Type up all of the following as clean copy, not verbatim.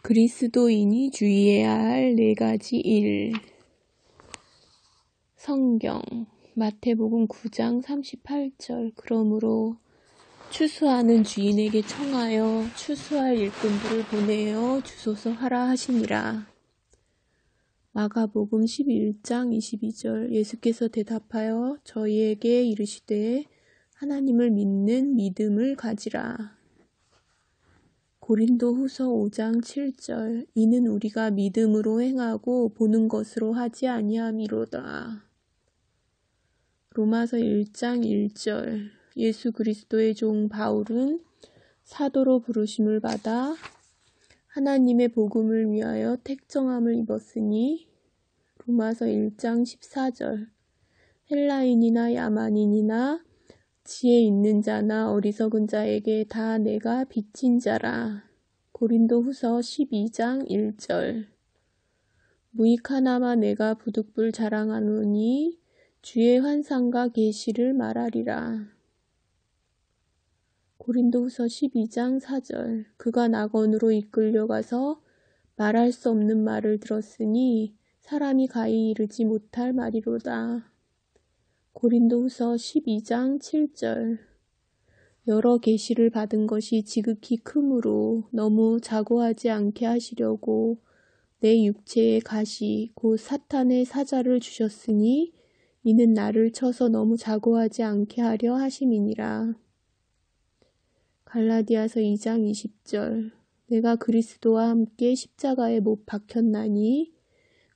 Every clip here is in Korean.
그리스도인이 주의해야 할 4가지 일. 성경 마태복음 9장 38절. 그러므로 추수하는 주인에게 청하여 추수할 일꾼들을 보내어 주소서 하라 하시니라. 마가복음 11장 22절. 예수께서 대답하여 저희에게 이르시되 하나님을 믿는 믿음을 가지라. 고린도후서 5장 7절. 이는 우리가 믿음으로 행하고 보는 것으로 하지 아니함이로다. 로마서 1장 1절. 예수 그리스도의 종 바울은 사도로 부르심을 받아 하나님의 복음을 위하여 택정함을 입었으니 로마서 1장 14절. 헬라인이나 야만인이나 지혜 있는 자나 어리석은 자에게 다 내가 빚진 자라. 고린도후서 12장 1절. 무익하나마 내가 부득불 자랑하노니 주의 환상과 계시를 말하리라. 고린도후서 12장 4절. 그가 낙원으로 이끌려가서 말할 수 없는 말을 들었으니 사람이 가히 이르지 못할 말이로다. 고린도후서 12장 7절. 여러 계시를 받은 것이 지극히 크므로 너무 자고하지 않게 하시려고 내 육체의 가시 곧 사탄의 사자를 주셨으니 이는 나를 쳐서 너무 자고하지 않게 하려 하심이니라. 갈라디아서 2장 20절. 내가 그리스도와 함께 십자가에 못 박혔나니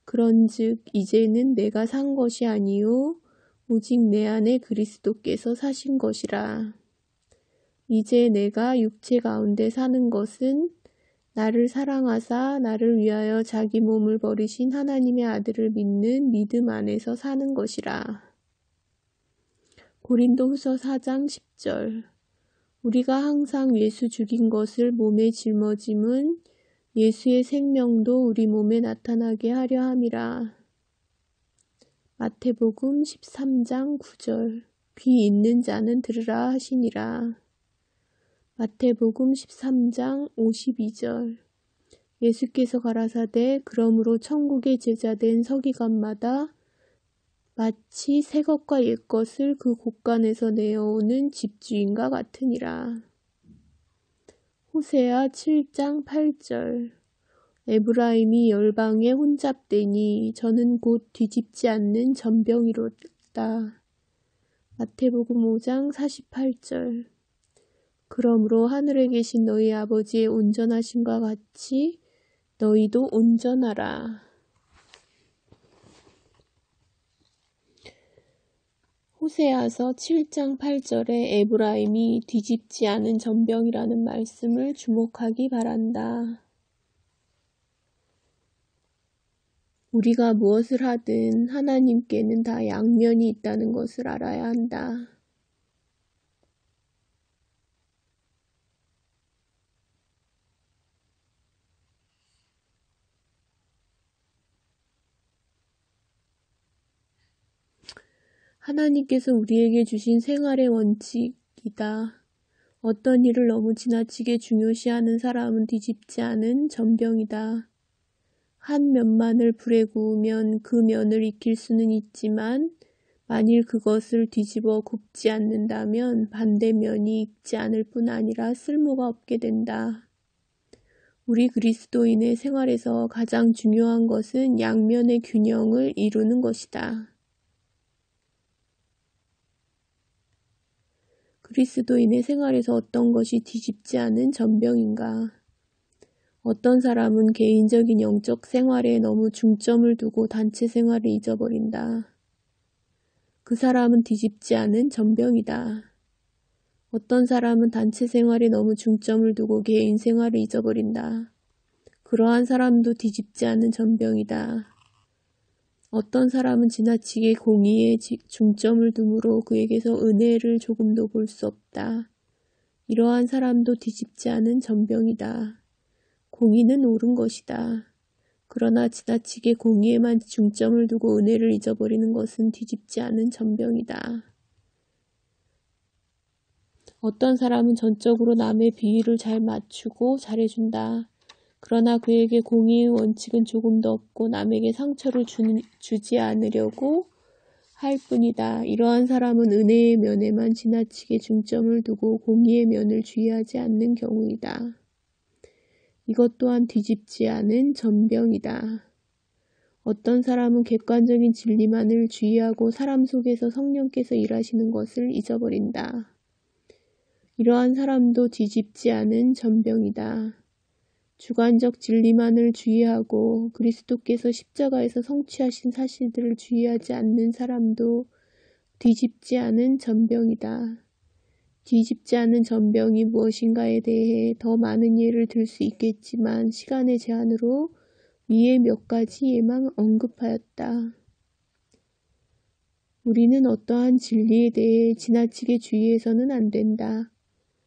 그런즉 이제는 내가 산 것이 아니요 오직 내 안에 그리스도께서 사신 것이라. 이제 내가 육체 가운데 사는 것은 나를 사랑하사 나를 위하여 자기 몸을 버리신 하나님의 아들을 믿는 믿음 안에서 사는 것이라. 고린도후서 4장 10절. 우리가 항상 예수 죽인 것을 몸에 짊어짐은 예수의 생명도 우리 몸에 나타나게 하려 함이라. 마태복음 13장 9절. 귀 있는 자는 들으라 하시니라. 마태복음 13장 52절. 예수께서 가라사대 그러므로 천국의 제자된 서기관마다 마치 새 것과 옛 것을 그 곳간에서 내어오는 집주인과 같으니라. 호세아 7장 8절. 에브라임이 열방에 혼잡되니 저는 곧 뒤집지 않는 전병이로다. 마태복음 5장 48절. 그러므로 하늘에 계신 너희 아버지의 온전하심과 같이 너희도 온전하라. 호세아서 7장 8절에 에브라임이 뒤집지 않은 전병이라는 말씀을 주목하기 바란다. 우리가 무엇을 하든 하나님께는 다 양면이 있다는 것을 알아야 한다. 하나님께서 우리에게 주신 생활의 원칙이다. 어떤 일을 너무 지나치게 중요시하는 사람은 뒤집지 않은 전병이다. 한 면만을 불에 구우면 그 면을 익힐 수는 있지만 만일 그것을 뒤집어 굽지 않는다면 반대면이 익지 않을 뿐 아니라 쓸모가 없게 된다. 우리 그리스도인의 생활에서 가장 중요한 것은 양면의 균형을 이루는 것이다. 그리스도인의 생활에서 어떤 것이 뒤집지 않은 전병인가? 어떤 사람은 개인적인 영적 생활에 너무 중점을 두고 단체 생활을 잊어버린다. 그 사람은 뒤집지 않은 전병이다. 어떤 사람은 단체 생활에 너무 중점을 두고 개인 생활을 잊어버린다. 그러한 사람도 뒤집지 않은 전병이다. 어떤 사람은 지나치게 공의에 중점을 두므로 그에게서 은혜를 조금도 볼 수 없다. 이러한 사람도 뒤집지 않은 전병이다. 공의는 옳은 것이다. 그러나 지나치게 공의에만 중점을 두고 은혜를 잊어버리는 것은 뒤집지 않은 전병이다. 어떤 사람은 전적으로 남의 비위를 잘 맞추고 잘해준다. 그러나 그에게 공의의 원칙은 조금도 없고 남에게 상처를 주지 않으려고 할 뿐이다. 이러한 사람은 은혜의 면에만 지나치게 중점을 두고 공의의 면을 주의하지 않는 경우이다. 이것 또한 뒤집지 않은 전병이다. 어떤 사람은 객관적인 진리만을 주의하고 사람 속에서 성령께서 일하시는 것을 잊어버린다. 이러한 사람도 뒤집지 않은 전병이다. 주관적 진리만을 주의하고 그리스도께서 십자가에서 성취하신 사실들을 주의하지 않는 사람도 뒤집지 않은 전병이다. 뒤집지 않은 전병이 무엇인가에 대해 더 많은 예를 들 수 있겠지만 시간의 제한으로 위에 몇 가지 예만 언급하였다. 우리는 어떠한 진리에 대해 지나치게 주의해서는 안 된다.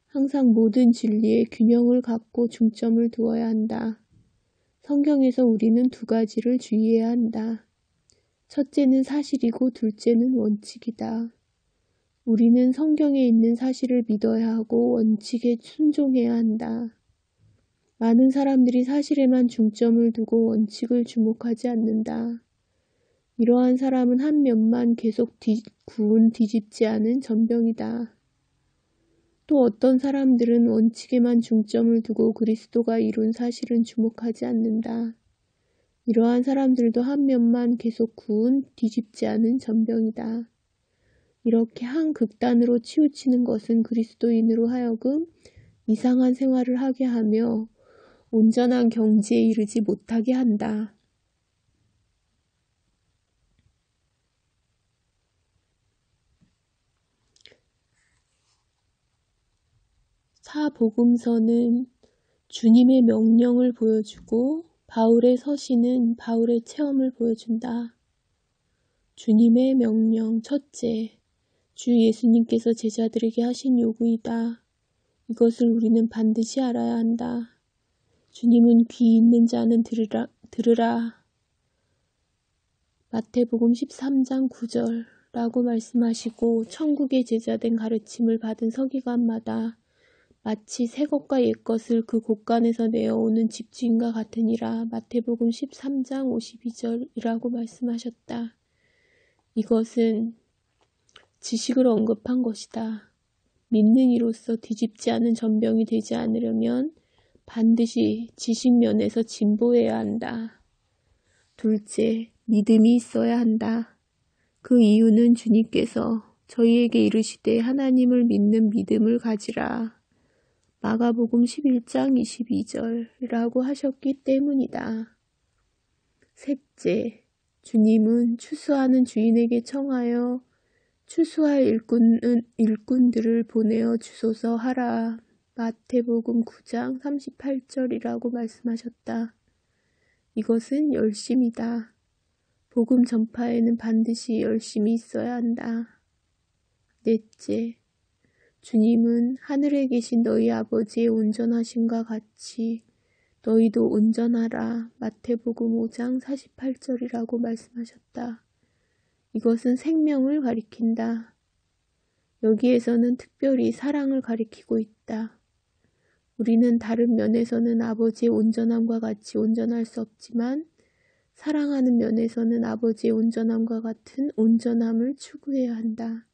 항상 모든 진리에 균형을 갖고 중점을 두어야 한다. 성경에서 우리는 두 가지를 주의해야 한다. 첫째는 사실이고 둘째는 원칙이다. 우리는 성경에 있는 사실을 믿어야 하고 원칙에 순종해야 한다. 많은 사람들이 사실에만 중점을 두고 원칙을 주목하지 않는다. 이러한 사람은 한 면만 계속 뒤집지 않은 전병이다. 또 어떤 사람들은 원칙에만 중점을 두고 그리스도가 이룬 사실은 주목하지 않는다. 이러한 사람들도 한 면만 계속 뒤집지 않은 전병이다. 이렇게 한 극단으로 치우치는 것은 그리스도인으로 하여금 이상한 생활을 하게 하며 온전한 경지에 이르지 못하게 한다. 사복음서는 주님의 명령을 보여주고 바울의 서신은 바울의 체험을 보여준다. 주님의 명령 첫째, 주 예수님께서 제자들에게 하신 요구이다. 이것을 우리는 반드시 알아야 한다. 주님은 귀 있는 자는 들으라. 마태복음 13장 9절라고 말씀하시고 천국의 제자된 가르침을 받은 서기관마다 마치 새 것과 옛 것을 그 곳간에서 내어오는 집주인과 같으니라. 마태복음 13장 52절이라고 말씀하셨다. 이것은 지식을 언급한 것이다. 믿는 이로서 뒤집지 않은 전병이 되지 않으려면 반드시 지식면에서 진보해야 한다. 둘째, 믿음이 있어야 한다. 그 이유는 주님께서 저희에게 이르시되 하나님을 믿는 믿음을 가지라. 마가복음 11장 22절이라고 하셨기 때문이다. 셋째, 주님은 추수하는 주인에게 청하여 추수할 일꾼들을 보내어 주소서 하라. 마태복음 9장 38절이라고 말씀하셨다. 이것은 열심이다. 복음 전파에는 반드시 열심이 있어야 한다. 넷째, 주님은 하늘에 계신 너희 아버지의 온전하심과 같이 너희도 온전하라. 마태복음 5장 48절이라고 말씀하셨다. 이것은 생명을 가리킨다. 여기에서는 특별히 사랑을 가리키고 있다. 우리는 다른 면에서는 아버지의 온전함과 같이 온전할 수 없지만 사랑하는 면에서는 아버지의 온전함과 같은 온전함을 추구해야 한다.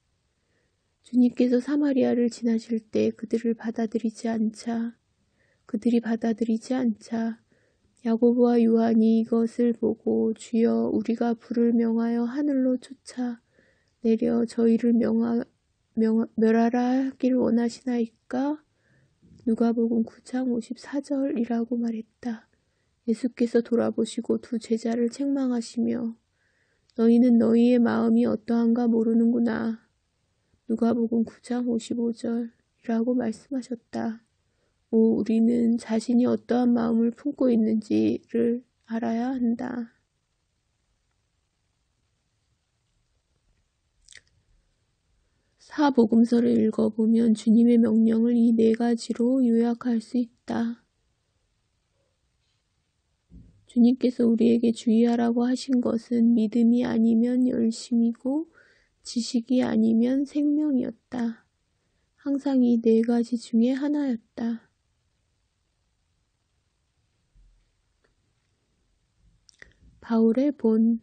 주님께서 사마리아를 지나실 때 그들이 받아들이지 않자 야고보와 요한이 이것을 보고 주여 우리가 불을 명하여 하늘로 쫓아 내려 저희를 멸하라 하기를 원하시나이까? 누가복음 9장 54절이라고 말했다. 예수께서 돌아보시고 두 제자를 책망하시며 너희는 너희의 마음이 어떠한가 모르는구나. 누가복음 9장 55절이라고 말씀하셨다. 우리는 자신이 어떠한 마음을 품고 있는지를 알아야 한다. 사복음서를 읽어보면 주님의 명령을 이 네 가지로 요약할 수 있다. 주님께서 우리에게 주의하라고 하신 것은 믿음이 아니면 열심이고 지식이 아니면 생명이었다. 항상 이 네 가지 중에 하나였다. 바울의 본.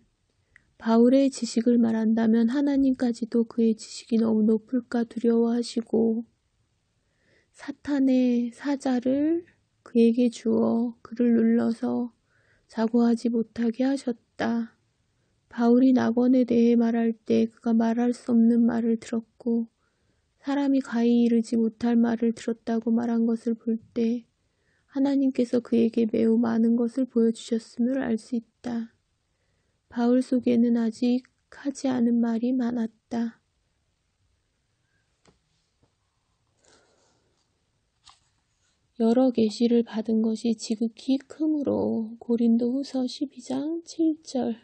바울의 지식을 말한다면 하나님까지도 그의 지식이 너무 높을까 두려워하시고 사탄의 사자를 그에게 주어 그를 눌러서 자고하지 못하게 하셨다. 바울이 낙원에 대해 말할 때 그가 말할 수 없는 말을 들었고 사람이 가히 이르지 못할 말을 들었다고 말한 것을 볼 때 하나님께서 그에게 매우 많은 것을 보여주셨음을 알 수 있다. 바울 속에는 아직 하지 않은 말이 많았다. 여러 계시를 받은 것이 지극히 크므로 고린도후서 12장 7절.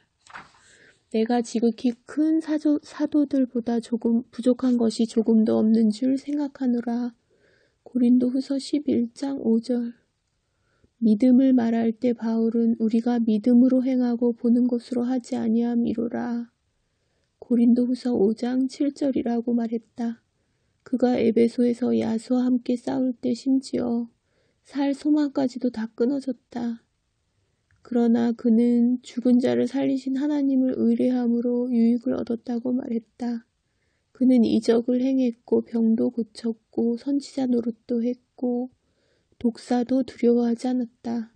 내가 지극히 큰 사도들보다 조금 부족한 것이 조금도 없는 줄 생각하노라. 고린도후서 11장 5절. 믿음을 말할 때 바울은 우리가 믿음으로 행하고 보는 것으로 하지 아니함이로라. 고린도후서 5장 7절이라고 말했다. 그가 에베소에서 야수와 함께 싸울 때 심지어 살 소망까지도 다 끊어졌다. 그러나 그는 죽은 자를 살리신 하나님을 의뢰함으로 유익을 얻었다고 말했다. 그는 이적을 행했고 병도 고쳤고 선지자 노릇도 했고 독사도 두려워하지 않았다.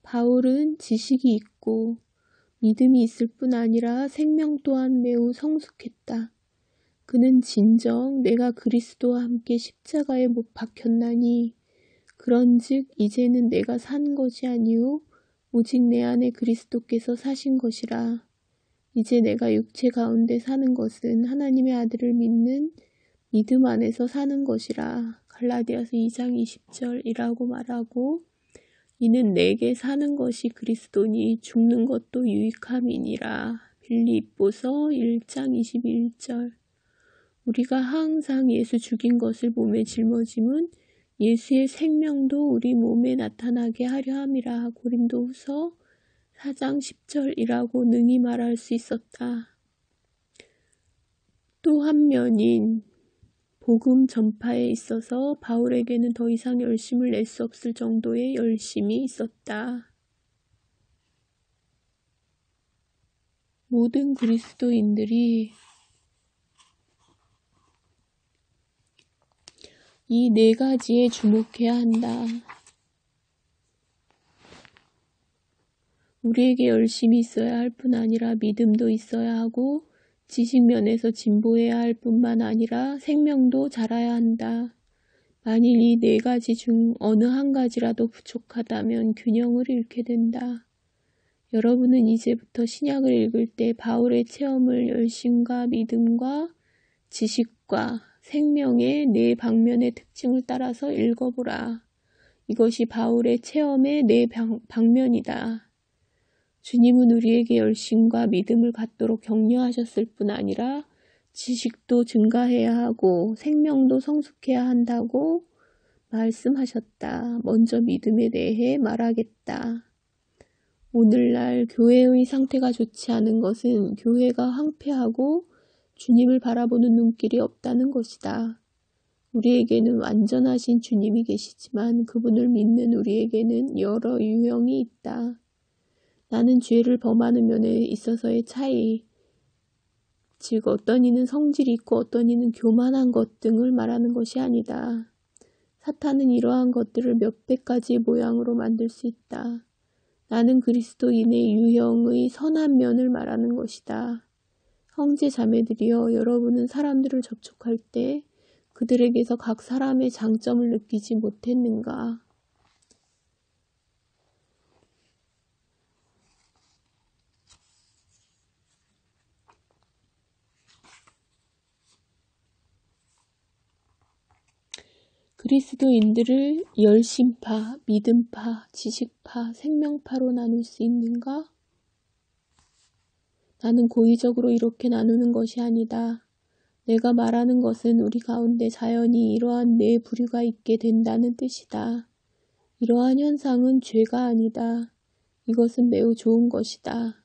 바울은 지식이 있고 믿음이 있을 뿐 아니라 생명 또한 매우 성숙했다. 그는 진정 내가 그리스도와 함께 십자가에 못 박혔나니 그런즉 이제는 내가 사는 것이 아니오 오직 내 안에 그리스도께서 사신 것이라. 이제 내가 육체 가운데 사는 것은 하나님의 아들을 믿는 믿음 안에서 사는 것이라. 갈라디아서 2장 20절이라고 말하고 이는 내게 사는 것이 그리스도니 죽는 것도 유익함이니라. 빌립보서 1장 21절. 우리가 항상 예수 죽인 것을 몸에 짊어짐은 예수의 생명도 우리 몸에 나타나게 하려 함이라. 고린도후서 4장 10절이라고 능히 말할 수 있었다. 또 한 면인 복음 전파에 있어서 바울에게는 더 이상 열심을 낼 수 없을 정도의 열심이 있었다. 모든 그리스도인들이 이 네 가지에 주목해야 한다. 우리에게 열심이 있어야 할 뿐 아니라 믿음도 있어야 하고 지식면에서 진보해야 할 뿐만 아니라 생명도 자라야 한다. 만일 이 네 가지 중 어느 한 가지라도 부족하다면 균형을 잃게 된다. 여러분은 이제부터 신약을 읽을 때 바울의 체험을 열심과 믿음과 지식과 생명의 네 방면의 특징을 따라서 읽어보라. 이것이 바울의 체험의 네 방면이다. 주님은 우리에게 열심과 믿음을 갖도록 격려하셨을 뿐 아니라 지식도 증가해야 하고 생명도 성숙해야 한다고 말씀하셨다. 먼저 믿음에 대해 말하겠다. 오늘날 교회의 상태가 좋지 않은 것은 교회가 황폐하고 주님을 바라보는 눈길이 없다는 것이다. 우리에게는 완전하신 주님이 계시지만 그분을 믿는 우리에게는 여러 유형이 있다. 나는 죄를 범하는 면에 있어서의 차이, 즉 어떤 이는 성질이 있고 어떤 이는 교만한 것 등을 말하는 것이 아니다. 사탄은 이러한 것들을 몇백 가지의 모양으로 만들 수 있다. 나는 그리스도인의 유형의 선한 면을 말하는 것이다. 형제 자매들이여, 여러분은 사람들을 접촉할 때 그들에게서 각 사람의 장점을 느끼지 못했는가? 그리스도인들을 열심파, 믿음파, 지식파, 생명파로 나눌 수 있는가? 나는 고의적으로 이렇게 나누는 것이 아니다. 내가 말하는 것은 우리 가운데 자연히 이러한 네 부류가 있게 된다는 뜻이다. 이러한 현상은 죄가 아니다. 이것은 매우 좋은 것이다.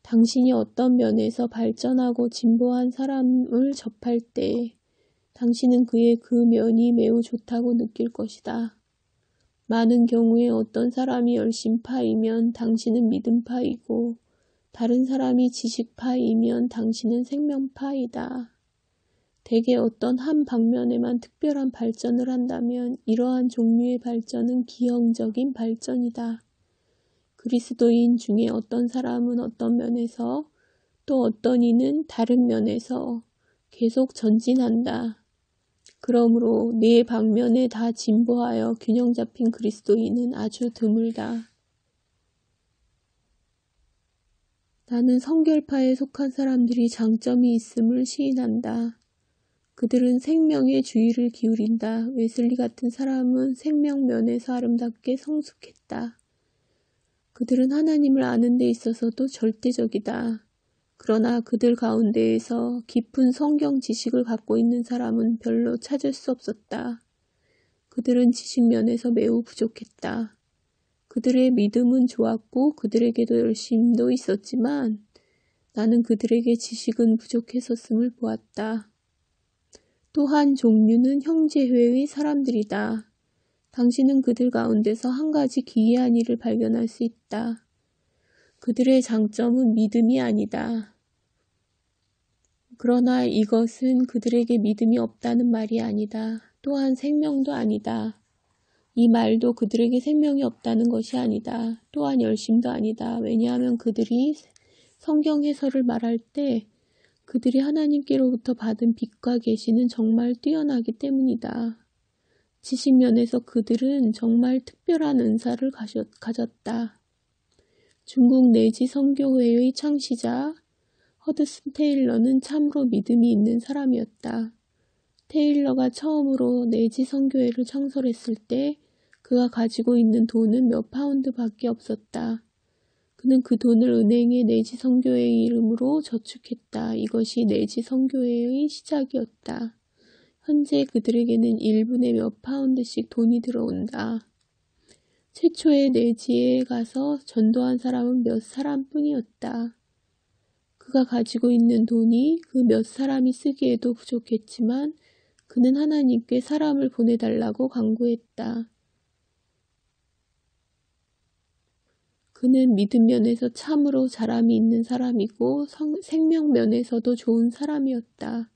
당신이 어떤 면에서 발전하고 진보한 사람을 접할 때 당신은 그의 그 면이 매우 좋다고 느낄 것이다. 많은 경우에 어떤 사람이 열심파이면 당신은 믿음파이고 다른 사람이 지식파이면 당신은 생명파이다. 대개 어떤 한 방면에만 특별한 발전을 한다면 이러한 종류의 발전은 기형적인 발전이다. 그리스도인 중에 어떤 사람은 어떤 면에서 또 어떤 이는 다른 면에서 계속 전진한다. 그러므로 네 방면에 다 진보하여 균형 잡힌 그리스도인은 아주 드물다. 나는 성결파에 속한 사람들이 장점이 있음을 시인한다. 그들은 생명에 주의를 기울인다. 웨슬리 같은 사람은 생명면에서 아름답게 성숙했다. 그들은 하나님을 아는 데 있어서도 절대적이다. 그러나 그들 가운데에서 깊은 성경 지식을 갖고 있는 사람은 별로 찾을 수 없었다. 그들은 지식면에서 매우 부족했다. 그들의 믿음은 좋았고 그들에게도 열심도 있었지만 나는 그들에게 지식은 부족했었음을 보았다. 또 한 종류는 형제회의 사람들이다. 당신은 그들 가운데서 한 가지 기이한 일을 발견할 수 있다. 그들의 장점은 믿음이 아니다. 그러나 이것은 그들에게 믿음이 없다는 말이 아니다. 또한 생명도 아니다. 이 말도 그들에게 생명이 없다는 것이 아니다. 또한 열심도 아니다. 왜냐하면 그들이 성경 해설을 말할 때 그들이 하나님께로부터 받은 빛과 계시는 정말 뛰어나기 때문이다. 지식면에서 그들은 정말 특별한 은사를 가졌다. 중국 내지 선교회의 창시자 허드슨 테일러는 참으로 믿음이 있는 사람이었다. 테일러가 처음으로 내지 선교회를 창설했을 때 그가 가지고 있는 돈은 몇 파운드밖에 없었다. 그는 그 돈을 은행에 내지 선교회의 이름으로 저축했다. 이것이 내지 선교회의 시작이었다. 현재 그들에게는 1분에 몇 파운드씩 돈이 들어온다. 최초의 내지에 가서 전도한 사람은 몇 사람뿐이었다. 그가 가지고 있는 돈이 그 몇 사람이 쓰기에도 부족했지만 그는 하나님께 사람을 보내달라고 간구했다. 그는 믿음 면에서 참으로 자람이 있는 사람이고 생명 면에서도 좋은 사람이었다.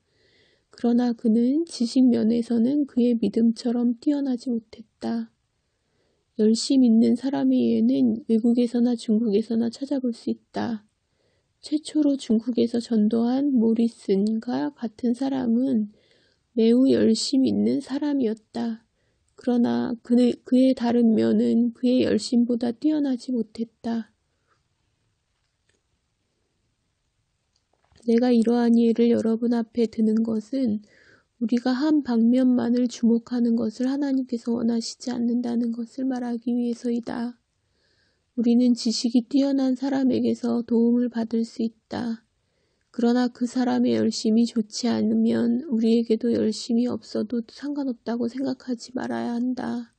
그러나 그는 지식 면에서는 그의 믿음처럼 뛰어나지 못했다. 열심 있는 사람의 예는 외국에서나 중국에서나 찾아볼 수 있다. 최초로 중국에서 전도한 모리슨과 같은 사람은 매우 열심 있는 사람이었다. 그러나 그의 다른 면은 그의 열심보다 뛰어나지 못했다. 내가 이러한 예를 여러분 앞에 드는 것은 우리가 한 방면만을 주목하는 것을 하나님께서 원하시지 않는다는 것을 말하기 위해서이다. 우리는 지식이 뛰어난 사람에게서 도움을 받을 수 있다. 그러나 그 사람의 열심이 좋지 않으면 우리에게도 열심이 없어도 상관없다고 생각하지 말아야 한다.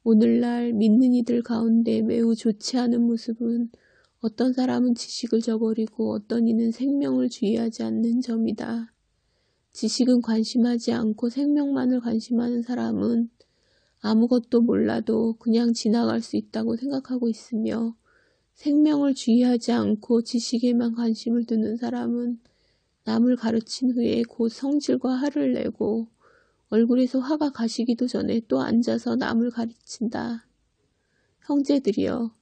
오늘날 믿는 이들 가운데 매우 좋지 않은 모습은 어떤 사람은 지식을 저버리고 어떤 이는 생명을 주의하지 않는 점이다. 지식은 관심하지 않고 생명만을 관심하는 사람은 아무것도 몰라도 그냥 지나갈 수 있다고 생각하고 있으며 생명을 주의하지 않고 지식에만 관심을 두는 사람은 남을 가르친 후에 곧 성질과 화를 내고 얼굴에서 화가 가시기도 전에 또 앉아서 남을 가르친다. 형제들이여,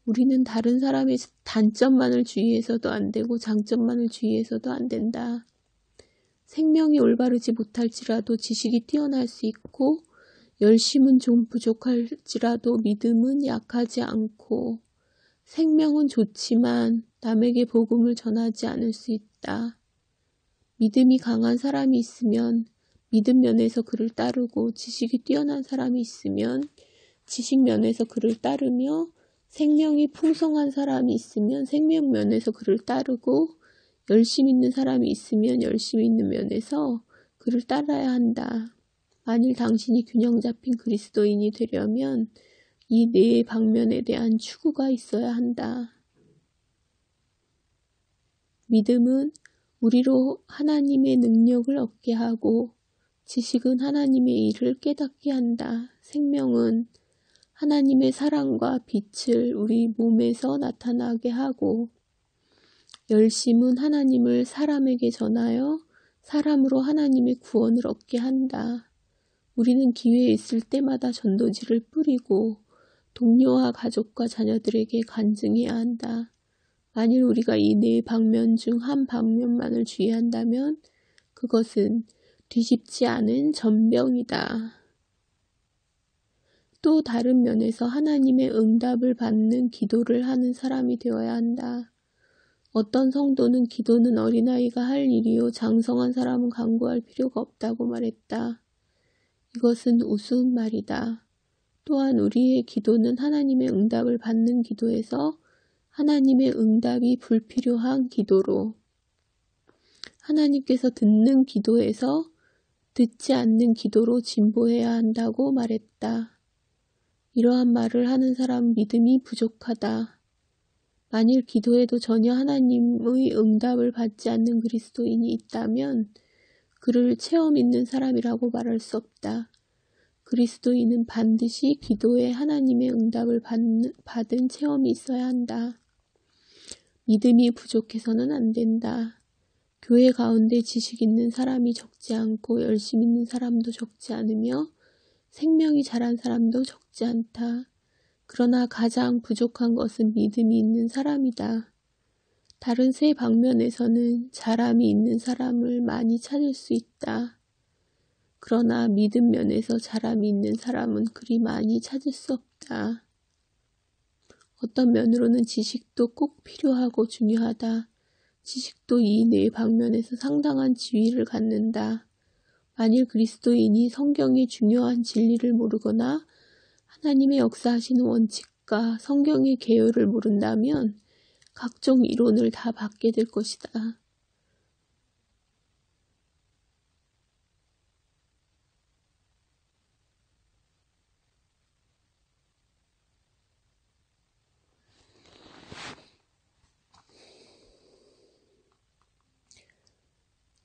우리는 다른 사람의 단점만을 주의해서도 안 되고 장점만을 주의해서도 안 된다. 생명이 올바르지 못할지라도 지식이 뛰어날 수 있고 열심은 좀 부족할지라도 믿음은 약하지 않고 생명은 좋지만 남에게 복음을 전하지 않을 수 있다. 믿음이 강한 사람이 있으면 믿음 면에서 그를 따르고 지식이 뛰어난 사람이 있으면 지식 면에서 그를 따르며 생명이 풍성한 사람이 있으면 생명 면에서 그를 따르고 열심 있는 사람이 있으면 열심 있는 면에서 그를 따라야 한다. 만일 당신이 균형 잡힌 그리스도인이 되려면 이 네 방면에 대한 추구가 있어야 한다. 믿음은 우리로 하나님의 능력을 얻게 하고 지식은 하나님의 일을 깨닫게 한다. 생명은 하나님의 사랑과 빛을 우리 몸에서 나타나게 하고, 열심은 하나님을 사람에게 전하여 사람으로 하나님의 구원을 얻게 한다. 우리는 기회에 있을 때마다 전도지를 뿌리고 동료와 가족과 자녀들에게 간증해야 한다. 만일 우리가 이 네 방면 중 한 방면만을 주의한다면 그것은 뒤집지 않은 전병이다. 또 다른 면에서 하나님의 응답을 받는 기도를 하는 사람이 되어야 한다. 어떤 성도는 기도는 어린아이가 할 일이요 장성한 사람은 간구할 필요가 없다고 말했다. 이것은 우스운 말이다. 또한 우리의 기도는 하나님의 응답을 받는 기도에서 하나님의 응답이 불필요한 기도로, 하나님께서 듣는 기도에서 듣지 않는 기도로 진보해야 한다고 말했다. 이러한 말을 하는 사람 믿음이 부족하다. 만일 기도에도 전혀 하나님의 응답을 받지 않는 그리스도인이 있다면 그를 체험 있는 사람이라고 말할 수 없다. 그리스도인은 반드시 기도에 하나님의 응답을 받은 체험이 있어야 한다. 믿음이 부족해서는 안 된다. 교회 가운데 지식 있는 사람이 적지 않고 열심 있는 사람도 적지 않으며 생명이 자란 사람도 적지 않다. 그러나 가장 부족한 것은 믿음이 있는 사람이다. 다른 세 방면에서는 자람이 있는 사람을 많이 찾을 수 있다. 그러나 믿음 면에서 자람이 있는 사람은 그리 많이 찾을 수 없다. 어떤 면으로는 지식도 꼭 필요하고 중요하다. 지식도 이 네 방면에서 상당한 지위를 갖는다. 만일 그리스도인이 성경의 중요한 진리를 모르거나 하나님의 역사하시는 원칙과 성경의 개요를 모른다면 각종 이론을 다 받게 될 것이다.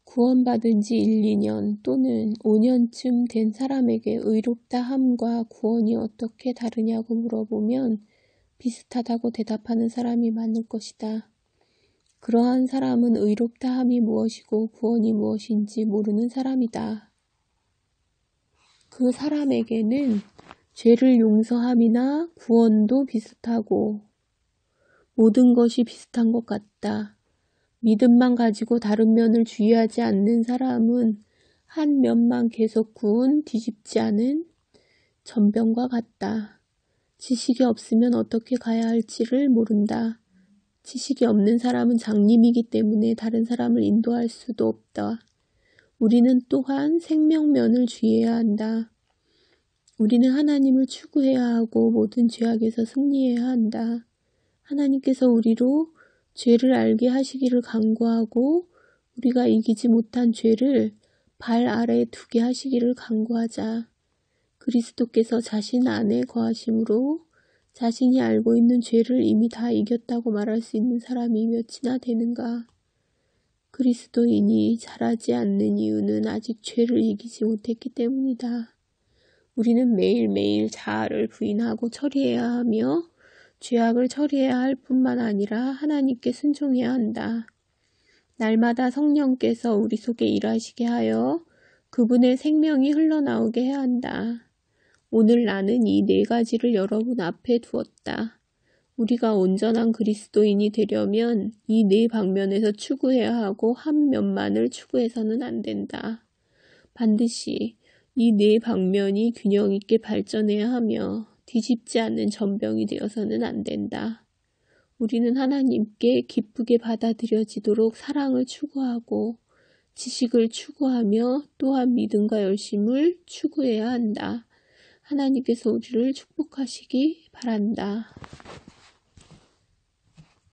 구원받은 지 1, 2년 또는 5년쯤 된 사람에게 의롭다 함과 구원이 어떻게 다르냐고 물어보면 비슷하다고 대답하는 사람이 많을 것이다. 그러한 사람은 의롭다 함이 무엇이고 구원이 무엇인지 모르는 사람이다. 그 사람에게는 죄를 용서함이나 구원도 비슷하고 모든 것이 비슷한 것 같다. 믿음만 가지고 다른 면을 주의하지 않는 사람은 한 면만 계속 구운 뒤집지 않은 전병과 같다. 지식이 없으면 어떻게 가야 할지를 모른다. 지식이 없는 사람은 장님이기 때문에 다른 사람을 인도할 수도 없다. 우리는 또한 생명면을 주의해야 한다. 우리는 하나님을 추구해야 하고 모든 죄악에서 승리해야 한다. 하나님께서 우리로 죄를 알게 하시기를 간구하고 우리가 이기지 못한 죄를 발 아래에 두게 하시기를 간구하자. 그리스도께서 자신 안에 거하심으로 자신이 알고 있는 죄를 이미 다 이겼다고 말할 수 있는 사람이 몇이나 되는가? 그리스도인이 자라지 않는 이유는 아직 죄를 이기지 못했기 때문이다. 우리는 매일매일 자아를 부인하고 처리해야 하며 죄악을 처리해야 할 뿐만 아니라 하나님께 순종해야 한다. 날마다 성령께서 우리 속에 일하시게 하여 그분의 생명이 흘러나오게 해야 한다. 오늘 나는 이 네 가지를 여러분 앞에 두었다. 우리가 온전한 그리스도인이 되려면 이 네 방면에서 추구해야 하고 한 면만을 추구해서는 안 된다. 반드시 이 네 방면이 균형 있게 발전해야 하며 뒤집지 않는 전병이 되어서는 안 된다. 우리는 하나님께 기쁘게 받아들여지도록 사랑을 추구하고 지식을 추구하며 또한 믿음과 열심을 추구해야 한다. 하나님께서 우리를 축복하시기 바란다.